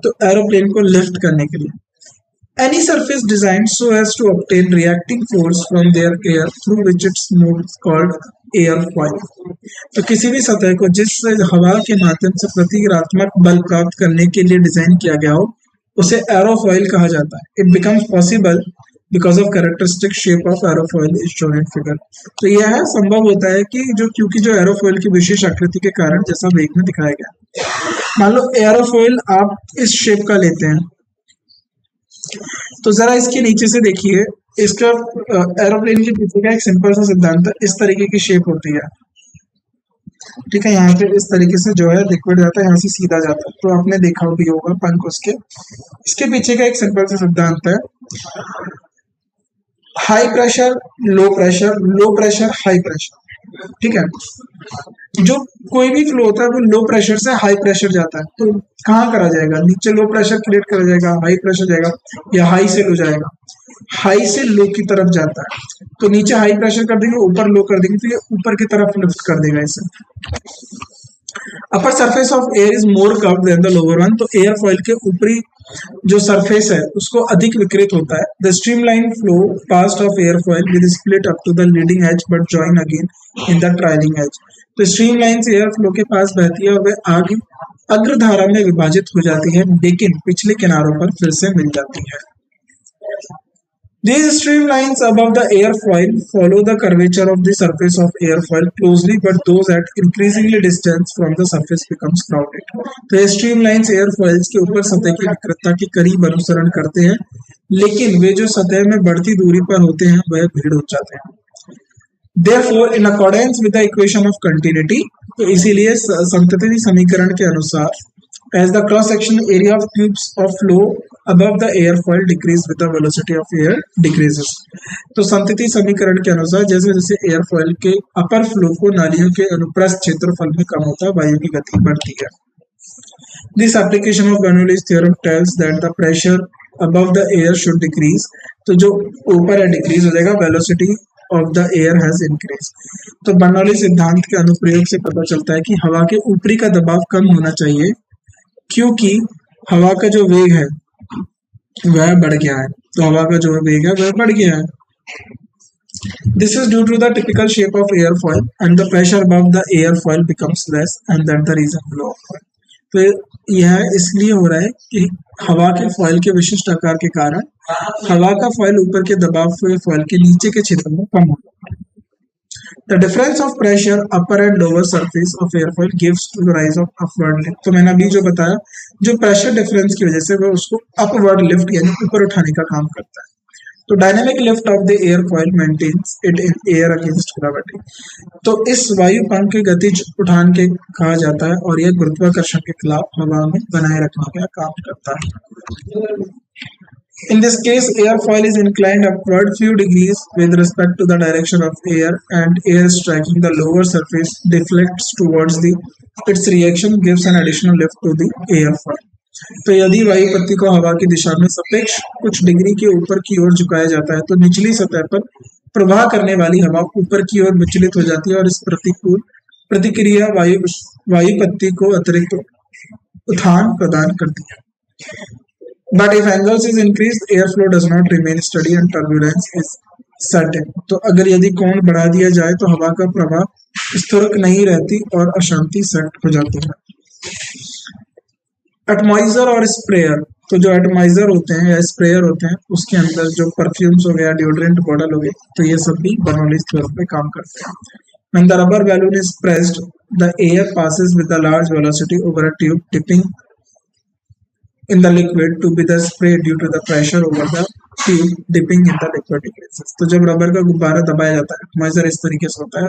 S1: तो एरोप्लेन को लिफ्ट करने के लिए any surface design so as to obtain reacting force from there air through which it's moves called aerofoil. तो किसी भी सतह को जिस हवा के माध्यम से प्रतिक्रियात्मक बल प्राप्त करने के लिए डिजाइन किया गया हो उसे एरोफॉइल कहा जाता है। It becomes possible because of characteristic shape of aerofoil is shown in figure. तो यह संभव होता है कि क्योंकि जो एरोफॉइल की विशेष आकृति के कारण जैसा वेग में दिखाया गया। मान लो एरोफॉइल आप इस शेप का लेते हैं, तो जरा इसके नीचे से देखिए, इसका एरोप्लेन के पीछे का एक सिंपल सा सिद्धांत है, इस तरीके की शेप होती है, ठीक है। यहाँ पे इस तरीके से जो है लिक्विड जाता है, यहाँ से सीधा जाता है, तो आपने देखा भी होगा पंख उसके। इसके पीछे का एक सिंपल सा सिद्धांत है, high pressure low pressure, low pressure high pressure. ठीक है। जो कोई भी फ्लो होता है वो लो प्रेशर से हाई प्रेशर जाता है, तो कहाँ करा जाएगा, नीचे लो प्रेशर क्रिएट करा जाएगा, हाई प्रेशर जाएगा, या हाई से लो जाएगा, हाई से लो की तरफ जाता है। तो नीचे हाई प्रेशर कर देंगे, ऊपर लो कर देंगे, तो ये ऊपर की तरफ लिफ्ट कर देगा इसे। Upper surface of air is more curve than the lower one, तो एयर फॉइल के ऊपरी जो सरफेस है उसको अधिक विकृत होता है। The streamline flow past of air foil with split up to the leading edge but join again in the trailing edge. तो स्ट्रीमलाइन से एयर फ्लो के पास बहती है और वह आगे अग्रधारा में विभाजित हो जाती है, लेकिन पिछले किनारों पर फिर से मिल जाती है। These streamlines above the airfoil follow the curvature of the surface of airfoil closely, but those at increasingly distance from the surface becomes crowded. तो ये streamlines airfoils के ऊपर सतह की वक्रता के करीब अनुसरण करते हैं, लेकिन वे जो सतह में बढ़ती दूरी पर होते हैं वह भीड़ हो जाते हैं। Therefore, in accordance with the equation of continuity, तो इसीलिए संतति समीकरण के अनुसार as the cross sectional area of tubes of flow above the airfoil decrease with the velocity of air decreases। तो संतति समीकरण के अनुसार जैसे जैसे एयरफॉइल के अपर फ्लो को नालियों के अनुप्रस्थ क्षेत्रफल में कम होता है, वायु की गति बढ़ती है। This application of Bernoulli's theorem tells that the pressure above the air should decrease। तो जो ऊपर है डिक्रीज हो जाएगा, velocity of the air has increased। तो बर्नौली सिद्धांत के अनुप्रयोग से पता चलता है कि हवा के ऊपरी का दबाव कम होना चाहिए, क्योंकि हवा का जो वेग है वह बढ़ गया है। तो हवा का जो वेग है वह बढ़ गया है। This is due to the typical shape of airfoil and the pressure above the airfoil becomes less and that the reason below of foil। तो यह इसलिए हो रहा है कि हवा के फॉइल के विशिष्ट आकार के कारण हवा का फॉइल ऊपर के दबाव से फॉइल के नीचे के क्षेत्र में कम होता है। The difference of pressure upper and lower surface of airfoil gives to the rise of upward lift। तो मैंने अभी जो बताया, जो प्रेशर डिफरेंस की वजह से वह उसको अपवर्ड लिफ्ट यानी ऊपर उठाने का काम करता है। तो dynamic lift of the aerofoil maintains it in air against gravity. तो इस वायु पंख के गतिज उठान के कहा जाता है और यह गुरुत्वाकर्षण के खिलाफ हवा में बनाए रखने का काम करता है। In this case, airfoil is inclined upward few degrees with respect to the direction of air, and air striking the lower surface deflects towards the its reaction gives an additional lift to the airfoil। तो यदि वायु पत्ती को हवा की दिशा में सापेक्ष कुछ डिग्री के ऊपर की ओर झुकाया जाता है, तो निचली सतह पर प्रवाह करने वाली हवा ऊपर की ओर विचलित हो जाती है और इस प्रतिकूल प्रतिक्रिया वायु पत्ती को अतिरिक्त उठान प्रदान करती है। But if angles is increased, airflow does not remain steady and turbulence is certain। तो अगर यदि कोण बढ़ा दिया जाए तो हवा का प्रवाह स्थिर नहीं रहती और अशांति सेट हो जाती है। एटमाइजर और स्प्रेयर, तो जो एटमाइजर होते हैं या स्प्रेयर होते हैं उसके अंदर जो परफ्यूम्स हो गया, डिओड्रेंट बॉटल हो गए, तो ये सब भी बर्नौलीज थ्योरम पे काम करते हैं। When the rubber balloon is pressed, the air passes with a large velocity over a tube dipping in the liquid to be the spray due to the pressure over the tube dipping in the liquid decreases। तो जब रबर का गुब्बारा दबाया जाता है, एटमाइजर इस तरीके से होता है,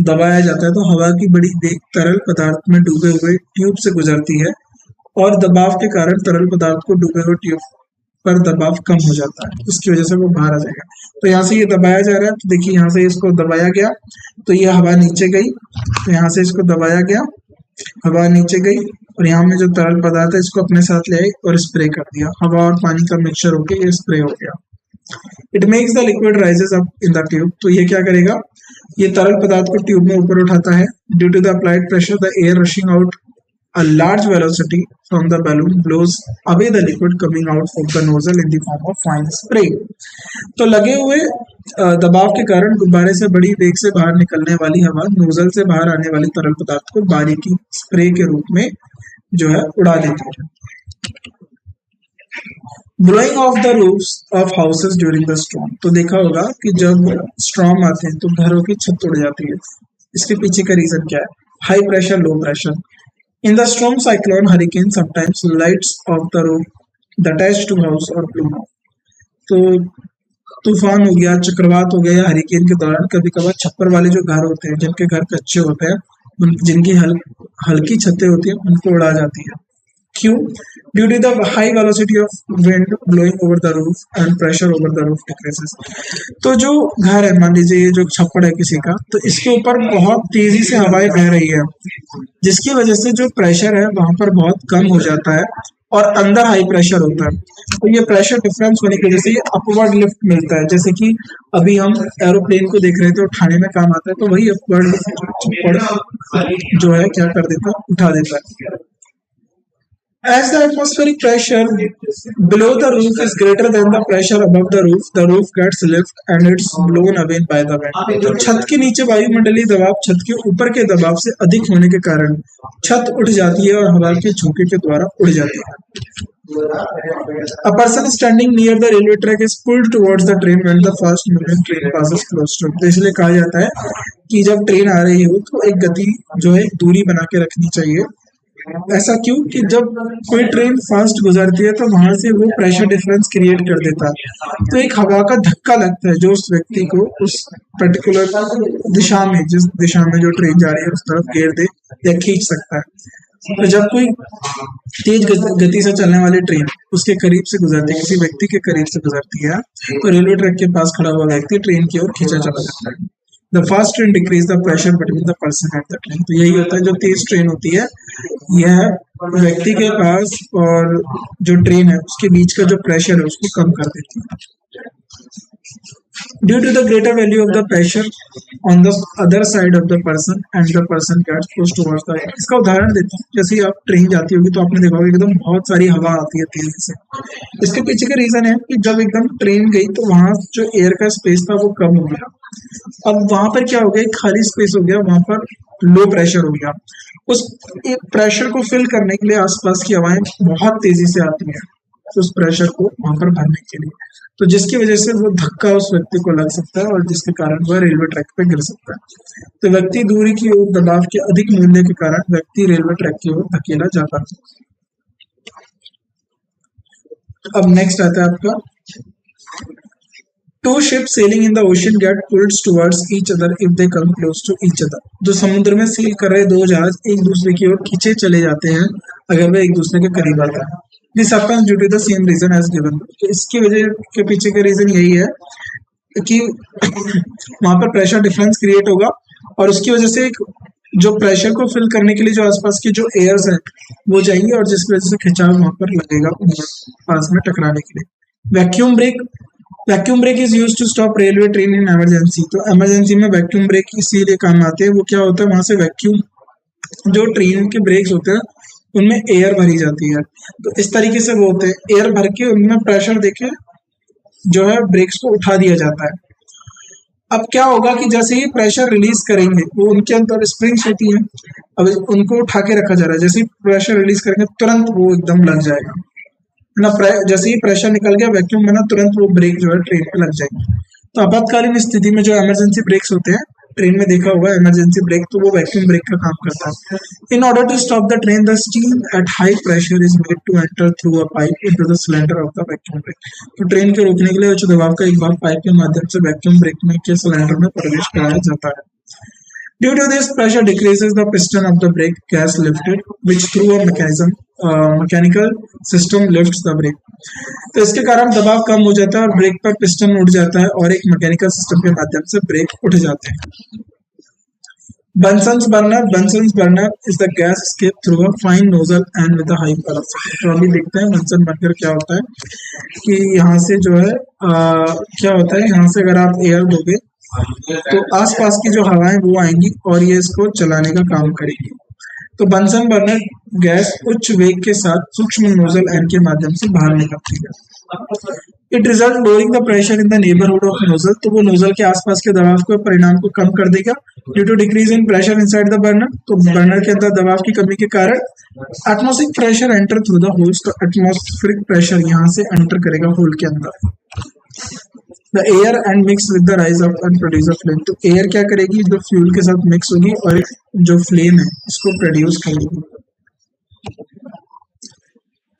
S1: दबाया जाता है तो हवा की बड़ी वेग तरल पदार्थ में डूबे हुए ट्यूब से गुजरती है और दबाव के कारण तरल पदार्थ को डूबे हुए ट्यूब पर दबाव कम हो जाता है, इसकी वजह से वो बाहर आ जाएगा। तो यहाँ से ये दबाया जा रहा है, तो देखिए यहाँ से इसको दबाया गया तो ये हवा नीचे गई, तो यहाँ से इसको दबाया गया, हवा नीचे गई और यहाँ में जो तरल पदार्थ है इसको अपने साथ ले आई और स्प्रे कर दिया, हवा और पानी का मिक्सचर होके ये स्प्रे हो गया। It makes the liquid rises up in the tube. तो ये क्या करेगा, ये तरल पदार्थ को ट्यूब में ऊपर उठाता है। Due to the applied pressure the air rushing out a large velocity from the balloon blows away the liquid coming out of the nozzle in the form of fine spray। तो लगे हुए दबाव के कारण गुब्बारे से बड़ी वेग से बाहर निकलने वाली हवा नोजल से बाहर आने वाली तरल पदार्थ को बारीकी स्प्रे के रूप में जो है उड़ा देती है। Blowing of the roofs of houses during the storm. तो देखा होगा कि जब स्टॉर्म आते हैं तो घरों की छत उड़ जाती है, इसके पीछे का रीजन क्या है, high pressure low pressure. In the storm cyclone hurricane sometimes lights of the roof attached to house or blown off। तो तूफान हो गया, चक्रवात हो गया या हरिकेन के दौरान कभी कभार छप्पर वाले जो घर होते हैं, जिनके घर कच्चे होते हैं, जिनकी हल्की छतें होती हैं, उनको उड़ा जाती है। क्यों? Due to the high velocity of wind blowing over the roof and pressure over the roof decreases. तो जो घर है, मान लीजिए ये जो छप्पड़ है किसी का, तो इसके ऊपर बहुत तेजी से हवाएं बह रही है, जिसकी वजह से जो प्रेशर है वहां पर बहुत कम हो जाता है और अंदर हाई प्रेशर होता है। तो ये प्रेशर डिफरेंस होने की वजह से ये अपवर्ड लिफ्ट मिलता है। जैसे कि अभी हम एरोप्लेन को देख रहे थे, उठाने में काम आता है, तो वही अपवर्ड लिफ्ट जो है क्या कर देता है, उठा देता है। As the atmospheric pressure below the roof is greater than the pressure above the roof gets lift and it's blown away by the wind। तो छत के नीचे वायुमंडलीय दबाव छत के ऊपर के दबाव से अधिक होने के कारण छत उठ जाती है और हवा के झोंके के द्वारा उड़ जाती है। A person standing near the railway track is pulled towards the train when the fast moving train passes close to it। तो इसलिए कहा जाता है कि जब ट्रेन आ रही हो तो एक गति जो है दूरी बना के रखनी चाहिए। ऐसा क्यों? कि जब कोई ट्रेन फास्ट गुजरती है तो वहां से वो प्रेशर डिफरेंस क्रिएट कर देता है, तो एक हवा का धक्का लगता है जो उस व्यक्ति को उस पर्टिकुलर दिशा में, जिस दिशा में जो ट्रेन जा रही है उस तरफ घेर दे या खींच सकता है। तो जब कोई तेज गति से चलने वाली ट्रेन उसके करीब से गुजरती है, किसी व्यक्ति के करीब से गुजरती है, तो रेलवे ट्रैक के पास खड़ा हुआ व्यक्ति ट्रेन की ओर खींचा चला जाता है। The fast train decrease the pressure between the person and the train. तो यही होता है, जो तेज ट्रेन होती है यह व्यक्ति के पास और जो ट्रेन है उसके बीच का जो प्रेशर है उसको कम कर देती है। Due to the greater value of the pressure on the other side of the person and the person gets pushed towards the air। इसका उदाहरण देते हैं, जैसे ही आप ट्रेन जाती होगी तो आपने देखा होगा एकदम बहुत सारी हवा आती है तेजी से। इसके पीछे का रीजन है कि जब एकदम ट्रेन गई तो वहां जो एयर का स्पेस था वो कम हो गया। अब वहां पर क्या हो गया, खाली स्पेस हो गया, वहां पर लो प्रेशर हो गया। उस प्रेशर को फिल करने के लिए आसपास की हवाएं बहुत तेजी से आती हैं उस प्रेशर को वहां पर भरने के लिए, तो जिसकी वजह से वो धक्का उस व्यक्ति को लग सकता है और जिसके कारण वह रेलवे ट्रैक पे गिर सकता है। तो व्यक्ति दूरी की ओर दबाव के अधिक मूल्य के कारण व्यक्ति रेलवे ट्रैक की ओर धकेला जाता है। अब नेक्स्ट आता है आपका, two ships sailing in the ocean get pulled towards each other if they come close to each other. जो समुद्र में सेल कर रहे दो जहाज एक दूसरे की ओर खींचे चले जाते हैं अगर वे एक दूसरे के करीब आते हैं। This happens due to the same reason as given. तो इसकी वजह के पीछे का रीजन यही है कि वहां पर प्रेशर डिफरेंस क्रिएट होगा और उसकी वजह से जो प्रेशर को फिल करने के लिए जो आसपास की जो एयर्स हैं वो जाएंगे और जिसकी वजह से खिंचाव वहां पर लगेगा पास में टकराने के लिए। Vacuum brake is used to stop railway train in emergency. तो इमरजेंसी में वैक्यूम ब्रेक इसीलिए काम आते हैं। वो क्या होता है, वहां से वैक्यूम जो ट्रेन के ब्रेक्स होते हैं उनमें एयर भरी जाती है, तो इस तरीके से वो होते हैं, एयर भर के उनमें प्रेशर देके जो है ब्रेक्स को उठा दिया जाता है। अब क्या होगा कि जैसे ही प्रेशर रिलीज करेंगे वो उनके अंदर स्प्रिंग्स होती हैं, अब उनको उठा के रखा जा रहा है, जैसे ही प्रेशर रिलीज करेंगे तुरंत वो एकदम लग जाएगा ना। जैसे ही प्रेशर निकल गया वैक्यूम में ना, तुरंत वो ब्रेक जो है ट्रेन पे लग जाएगी। तो आपातकालीन स्थिति में जो इमरजेंसी ब्रेक्स होते हैं, ट्रेन में देखा होगा इमरजेंसी ब्रेक, तो वो वैक्यूम ब्रेक का काम करता है। In order to stop the train the steam at high pressure is made to enter through a pipe into the cylinder of the vacuum brake. तो ट्रेन के रोकने के लिए उच्च दबाव का एक भाग पाइप के माध्यम से वैक्यूम ब्रेक में के सिलेंडर में प्रवेश कराया जाता है। Due to this, pressure decreases the piston of the brake gas lifted, which through a mechanical system lifts the brake। तो इसके कारण दबाव कम हो जाता है और ब्रेक पर पिस्टन उठ जाता है और एक मैकेनिकल सिस्टम के माध्यम से ब्रेक उठ जाते हैं। Bunsen's burner is the gas escape through a fine nozzle and with a high velocity। तो अभी देखते हैं बंसन बर्नर क्या होता है कि यहाँ से जो है क्या होता है, यहाँ से अगर आप एयर दोगे तो आसपास की जो हवाएं वो आएंगी और ये इसको चलाने का काम करेगी। तो बंसन बर्नर गैस उच्च वेग के साथ सूक्ष्म नोजल एन के माध्यम से बाहर निकलती है। It result lowering the pressure in the neighbourhood of nozzle. तो वो नोजल के आसपास के दबाव को परिणाम को कम कर देगा। Due to decrease in pressure inside the burner, तो बर्नर के अंदर दबाव की कमी के कारण atmospheric pressure enter through the holes. तो एटमॉस्फेरिक प्रेशर यहाँ से एंटर करेगा होल के अंदर। The air and mix with the rise of and produce a flame. तो एयर क्या करेगी, जो फ्यूल के साथ मिक्स होगी और जो फ्लेम है इसको प्रोड्यूस करेगी।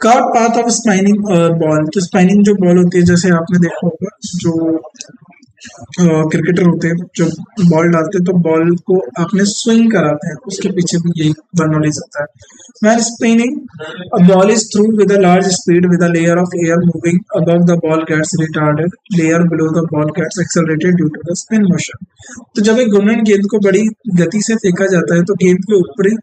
S1: Card path of spinning ball. तो स्पाइनिंग जो बॉल होती है, जैसे आपने देखा होगा जो क्रिकेटर होते हैं जो बॉल डालते हैं तो बॉल को आपने स्विंग कराते हैं, उसके पीछे भी यही बर्नौलीज होता है। When spinning, a ball is thrown with a large speed with a layer of air moving above the ball gets retarded, layer below the ball gets accelerated due to the spin motion। तो जब एक घूर्णन गेंद को बड़ी गति से फेंका जाता है तो गेंद के ऊपरी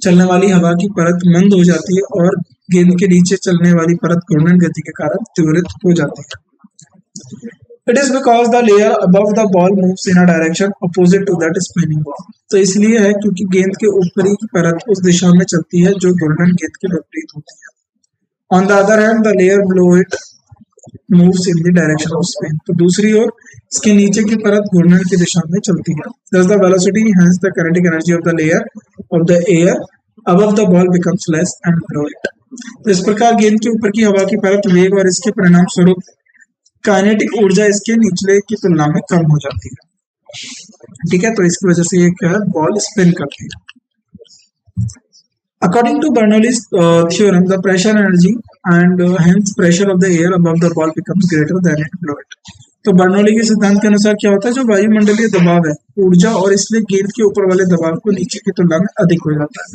S1: चलने वाली हवा की परत मंद हो जाती है और गेंद के नीचे चलने वाली परत घूर्णन गति के कारण त्वरित हो जाती है। It is because the layer above the ball moves in a direction opposite to that spinning ball। तो इसलिए है क्योंकि गेंद के ऊपरी की परत उस दिशा में चलती है जो घूर्णन गेंद के विपरीत होती है। On the other hand, the layer below it moves in the direction of spin। तो दूसरी ओर इसके नीचे की परत घूर्णन की दिशा में चलती है। Thus the velocity, hence the kinetic energy of the layer of the air above the ball becomes less and below it। तो इस प्रकार गेंद के ऊपर की हवा की परत वेग और इसके परिणाम स्वरूप काइनेटिक ऊर्जा इसके निचले की तुलना में कम हो जाती है। ठीक है, तो इसकी वजह से ये क्या है, बॉल स्पिन करती है। According to Bernoulli's theorem, the pressure energy and hence pressure of the air above the ball becomes greater than it below it। तो बर्नौली के सिद्धांत के अनुसार क्या होता है, जो वायुमंडलीय दबाव है ऊर्जा और इसलिए गेंद के ऊपर वाले दबाव को नीचे की तुलना में अधिक हो जाता है।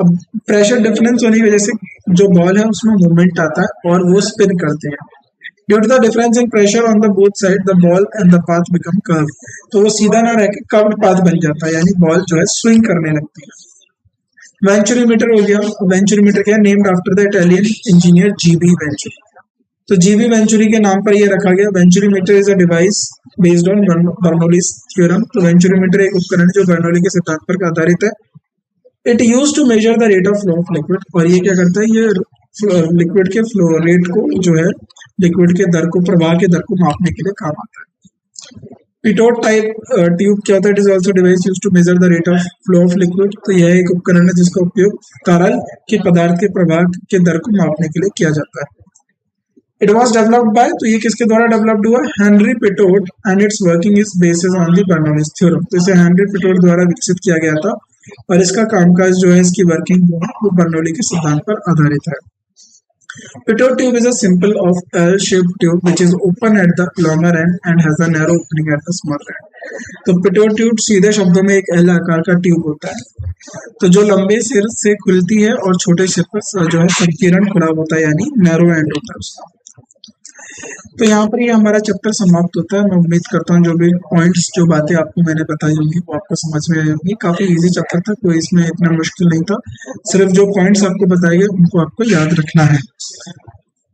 S1: अब प्रेशर डिफरेंस होने की वजह से जो बॉल है उसमें मूवमेंट आता है और वो स्पिन करते हैं। Due to the difference in pressure on the both side, the ball and the path become curved। तो वो सीधा ना रह के कर्व्ड पाथ बन जाता है, यानी बॉल जो है स्विंग करने लगती है। वेंचुरीमीटर हो गया। वेंचुरीमीटर क्या है, named after the Italian engineer GB venturi. तो जीबी वेंचुरी के नाम पर ये रखा गया। Venturimeter is a device based on Bernoulli's theorem. तो वेंचुरीमीटर एक उपकरण है जो बर्नौली के सिद्धांत पर आधारित है। It use to measure the rate of flow of liquid. और ये क्या करता है, ये लिक्विड के फ्लो रेट को जो है लिक्विड के दर को, प्रवाह के दर को मापने के लिए काम आता है। पिटोट टाइप ट्यूब क्या होता है, it is also device use to measure the rate of flow of liquid. तो यह एक उपकरण है जिसका उपयोग तरल के पदार्थ के प्रवाह के दर को मापने के लिए किया जाता है। इट वॉज डेवलप्ड बाय, तो ये किसके द्वारा डेवलप्ड हुआ, Henry Pitot, and it's working is basis on the Bernoulli's theorem. तो इसे हेनरी पिटोट द्वारा विकसित किया गया था और इसका कामकाज जो है, इसकी वर्किंग जो है वो बर्नौली के सिद्धांत पर आधारित है। Pitot tube is a simple of L-shaped tube which is open at the longer end and has a narrow opening at the smaller end। तो पिटोट ट्यूब सीधे शब्दों में एक एल आकार का ट्यूब होता है, तो जो लंबे सिर से खुलती है और छोटे सिर पर जो है संकीर्ण खुला होता है, यानी नैरो एंड होता है उसका। तो यहाँ पर ये हमारा चैप्टर समाप्त होता है। मैं उम्मीद करता हूँ जो भी पॉइंट्स, जो बातें आपको मैंने बताई होंगी वो आपको समझ में आई होंगी। काफी इजी चैप्टर था, कोई इसमें इतना मुश्किल नहीं था। सिर्फ जो पॉइंट्स आपको बताए गए उनको आपको याद रखना है।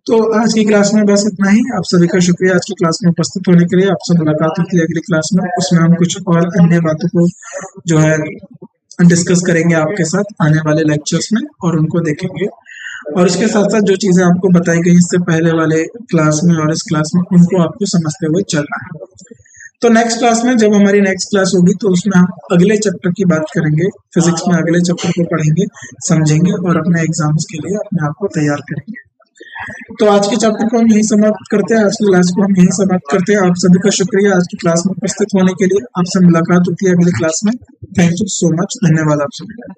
S1: तो आज की क्लास में बस इतना ही। आप सभी का शुक्रिया आज की क्लास में उपस्थित होने के लिए। आपसे मुलाकात होती है अगली क्लास में, उसमें हम कुछ और अन्य बातों को जो है डिस्कस करेंगे आपके साथ आने वाले लेक्चर्स में और उनको देखेंगे। और इसके साथ साथ जो चीजें आपको बताई गई इससे पहले वाले क्लास में और इस क्लास में, उनको आपको समझते हुए चलना है। तो नेक्स्ट क्लास में, जब हमारी नेक्स्ट क्लास होगी तो उसमें हम अगले चैप्टर की बात करेंगे। फिजिक्स में अगले चैप्टर को पढ़ेंगे, समझेंगे और अपने एग्जाम्स के लिए अपने आप को तैयार करेंगे। तो आज के चैप्टर को हम यही समाप्त करते हैं, आज की क्लास को हम यही समाप्त करते हैं। आप सभी का शुक्रिया आज की क्लास में उपस्थित होने के लिए। आपसे मुलाकात होती है अगली क्लास में। थैंक यू सो मच, धन्यवाद आप सभी का।